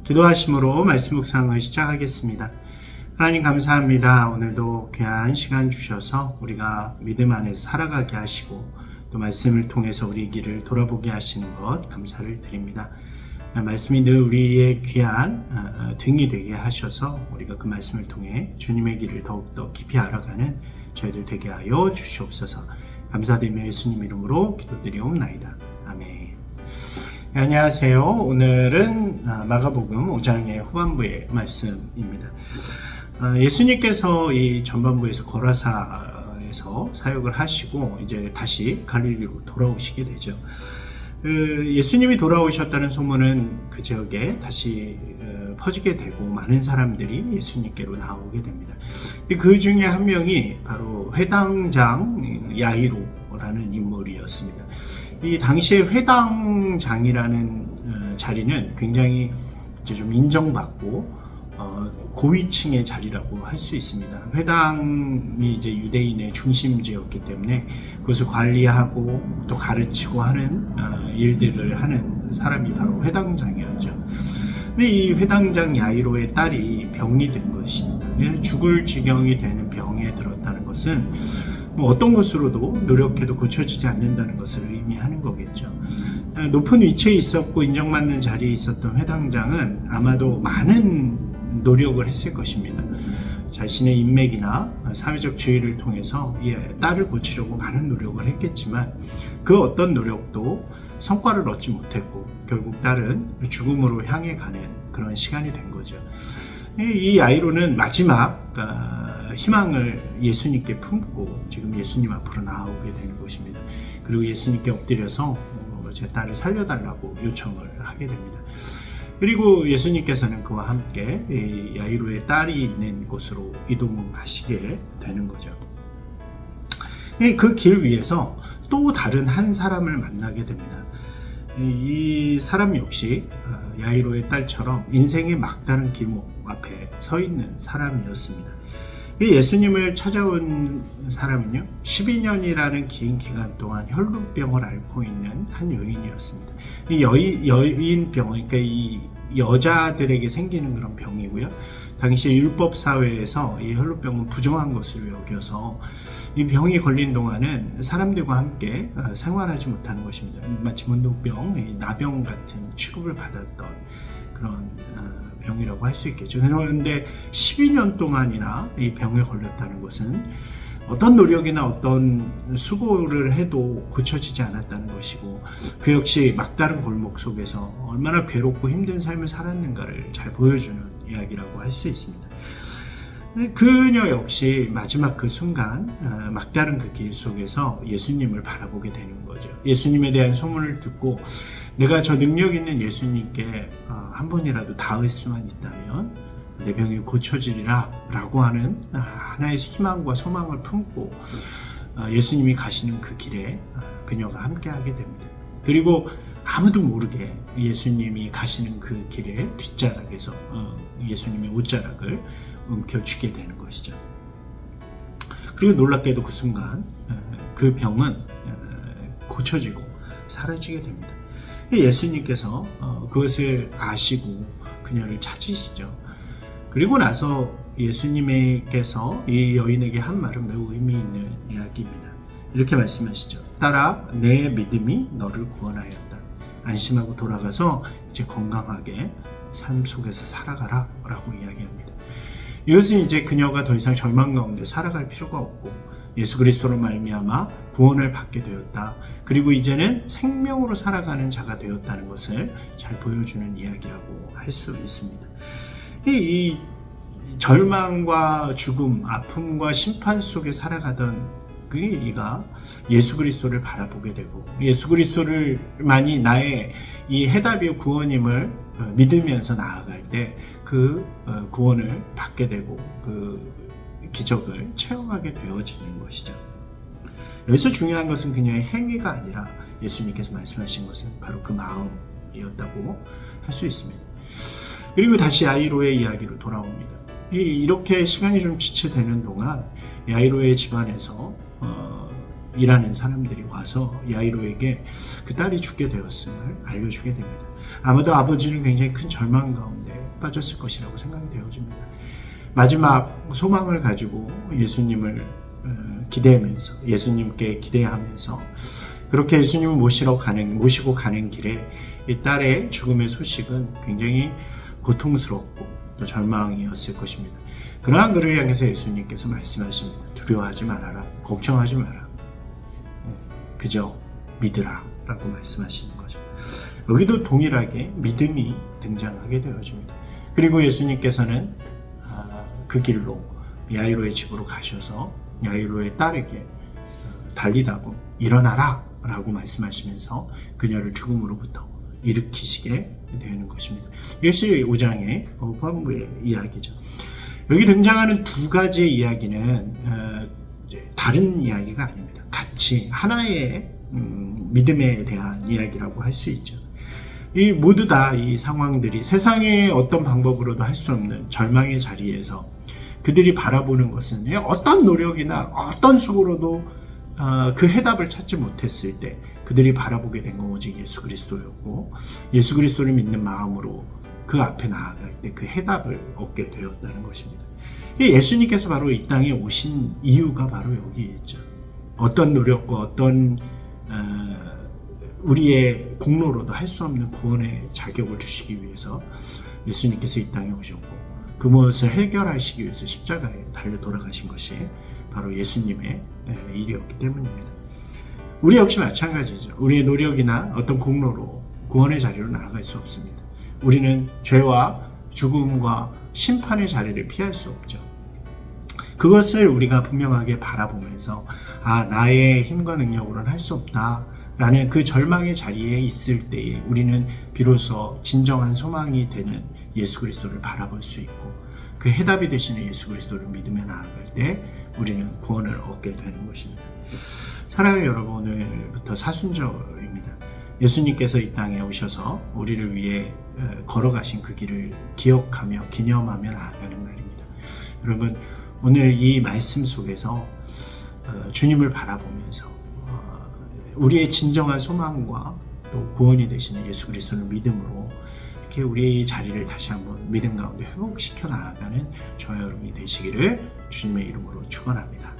기도하심으로 말씀 묵상을 시작하겠습니다. 하나님 감사합니다. 오늘도 귀한 시간 주셔서 우리가 믿음 안에서 살아가게 하시고 또 말씀을 통해서 우리 길을 돌아보게 하시는 것 감사를 드립니다. 말씀이 늘 우리의 귀한 등이 되게 하셔서 우리가 그 말씀을 통해 주님의 길을 더욱더 깊이 알아가는 저희들 되게 하여 주시옵소서. 감사드리며 예수님 이름으로 기도드리옵나이다. 아멘. 네, 안녕하세요. 오늘은 마가복음 5장의 후반부의 말씀입니다. 예수님께서 이 전반부에서 거라사에서 사역을 하시고 이제 다시 갈릴리로 돌아오시게 되죠. 예수님이 돌아오셨다는 소문은 그 지역에 다시 퍼지게 되고 많은 사람들이 예수님께로 나오게 됩니다. 그 중에 한 명이 바로 회당장 야이로라는 인물이었습니다. 이 당시에 회당장이라는 자리는 굉장히 이제 좀 인정받고 고위층의 자리라고 할 수 있습니다. 회당이 이제 유대인의 중심지였기 때문에 그것을 관리하고 또 가르치고 하는 일들을 하는 사람이 바로 회당장이었죠. 근데 이 회당장 야이로의 딸이 병이 된 것입니다. 죽을 지경이 되는 병에 들었다는 것은 뭐 어떤 것으로도 노력해도 고쳐지지 않는다는 것을 의미하는 거겠죠. 높은 위치에 있었고 인정받는 자리에 있었던 회당장은 아마도 많은 노력을 했을 것입니다. 자신의 인맥이나 사회적 지위를 통해서 딸을 고치려고 많은 노력을 했겠지만 그 어떤 노력도 성과를 얻지 못했고 결국 딸은 죽음으로 향해 가는 그런 시간이 된 거죠. 이 야이로는 마지막 희망을 예수님께 품고 지금 예수님 앞으로 나오게 되는 것입니다. 그리고 예수님께 엎드려서 제 딸을 살려달라고 요청을 하게 됩니다. 그리고 예수님께서는 그와 함께 야이로의 딸이 있는 곳으로 이동하시게 되는 거죠. 그 길 위에서 또 다른 한 사람을 만나게 됩니다. 이 사람 역시 야이로의 딸처럼 인생의 막다른 길목 앞에 서 있는 사람이었습니다. 예수님을 찾아온 사람은요, 12년이라는 긴 기간 동안 혈루병을 앓고 있는 한 여인이었습니다. 이 여인병, 그러니까 이 여자들에게 생기는 그런 병이고요. 당시 율법사회에서 이 혈루병은 부정한 것으로 여겨서 이 병이 걸린 동안은 사람들과 함께 생활하지 못하는 것입니다. 마치 문둥병, 나병 같은 취급을 받았던 그런 병이라고 할 수 있겠죠. 그런데 12년 동안이나 이 병에 걸렸다는 것은 어떤 노력이나 어떤 수고를 해도 고쳐지지 않았다는 것이고 그 역시 막다른 골목 속에서 얼마나 괴롭고 힘든 삶을 살았는가를 잘 보여주는 이야기라고 할 수 있습니다. 그녀 역시 마지막 그 순간 막다른 그 길 속에서 예수님을 바라보게 되는 거죠. 예수님에 대한 소문을 듣고 내가 저 능력 있는 예수님께 한 번이라도 닿을 수만 있다면 내 병이 고쳐지리라 라고 하는 하나의 희망과 소망을 품고 예수님이 가시는 그 길에 그녀가 함께하게 됩니다. 그리고 아무도 모르게 예수님이 가시는 그 길의 뒷자락에서 예수님의 옷자락을 움켜쥐게 되는 것이죠. 그리고 놀랍게도 그 순간 그 병은 고쳐지고 사라지게 됩니다. 예수님께서 그것을 아시고 그녀를 찾으시죠. 그리고 나서 예수님께서 이 여인에게 한 말은 매우 의미 있는 이야기입니다. 이렇게 말씀하시죠. 딸아, 내 믿음이 너를 구원하였다. 안심하고 돌아가서 이제 건강하게 삶 속에서 살아가라 라고 이야기합니다. 이것은 이제 그녀가 더 이상 절망 가운데 살아갈 필요가 없고 예수 그리스도로 말미암아 구원을 받게 되었다. 그리고 이제는 생명으로 살아가는 자가 되었다는 것을 잘 보여주는 이야기라고 할 수 있습니다. 이 절망과 죽음, 아픔과 심판 속에 살아가던 이가 예수 그리스도를 바라보게 되고 예수 그리스도를만이 나의 이 해답이요 구원임을 믿으면서 나아갈 때 그 구원을 받게 되고 그 기적을 체험하게 되어지는 것이죠. 여기서 중요한 것은 그녀의 행위가 아니라 예수님께서 말씀하신 것은 바로 그 마음이었다고 할 수 있습니다. 그리고 다시 야이로의 이야기로 돌아옵니다. 이렇게 시간이 좀 지체되는 동안 야이로의 집안에서 일하는 사람들이 와서 야이로에게 그 딸이 죽게 되었음을 알려주게 됩니다. 아마도 아버지는 굉장히 큰 절망 가운데 빠졌을 것이라고 생각이 되어집니다. 마지막 소망을 가지고 예수님을 기대하면서, 예수님께 기대하면서 그렇게 예수님을 모시고 가는 길에 이 딸의 죽음의 소식은 굉장히 고통스럽고 또 절망이었을 것입니다. 그러한 그를 향해서 예수님께서 말씀하십니다. 두려워하지 말아라. 걱정하지 마라. 그저 믿으라 라고 말씀하시는 거죠. 여기도 동일하게 믿음이 등장하게 되어집니다. 그리고 예수님께서는 그 길로 야이로의 집으로 가셔서 야이로의 딸에게 달리다고 일어나라 라고 말씀하시면서 그녀를 죽음으로부터 일으키시게 되는 것입니다. 이것이 5장의 본부의 이야기죠. 여기 등장하는 두 가지의 이야기는 다른 이야기가 아닙니다. 같이 하나의 믿음에 대한 이야기라고 할 수 있죠. 이 모두 다 이 상황들이 세상의 어떤 방법으로도 할 수 없는 절망의 자리에서 그들이 바라보는 것은 어떤 노력이나 어떤 수고로도 그 해답을 찾지 못했을 때 그들이 바라보게 된 건 오직 예수 그리스도였고, 예수 그리스도를 믿는 마음으로 그 앞에 나아갈 때 그 해답을 얻게 되었다는 것입니다. 예수님께서 바로 이 땅에 오신 이유가 바로 여기에 있죠. 어떤 노력과 어떤 우리의 공로로도 할 수 없는 구원의 자격을 주시기 위해서 예수님께서 이 땅에 오셨고, 그 무엇을 해결하시기 위해서 십자가에 달려 돌아가신 것이 바로 예수님의 일이었기 때문입니다. 우리 역시 마찬가지죠. 우리의 노력이나 어떤 공로로 구원의 자리로 나아갈 수 없습니다. 우리는 죄와 죽음과 심판의 자리를 피할 수 없죠. 그것을 우리가 분명하게 바라보면서 나의 힘과 능력으로는 할 수 없다 라는 그 절망의 자리에 있을 때에 우리는 비로소 진정한 소망이 되는 예수 그리스도를 바라볼 수 있고, 그 해답이 되시는 예수 그리스도를 믿으며 나아갈 때 우리는 구원을 얻게 되는 것입니다. 사랑하는 여러분, 오늘부터 사순절입니다. 예수님께서 이 땅에 오셔서 우리를 위해 걸어가신 그 길을 기억하며 기념하며 나아가는 날입니다. 여러분, 오늘 이 말씀 속에서 주님을 바라보면서 우리의 진정한 소망과 또 구원이 되시는 예수 그리스도를 믿음으로 이렇게 우리의 자리를 다시 한번 믿음 가운데 회복시켜 나아가는 저와 여러분이 되시기를 주님의 이름으로 축원합니다.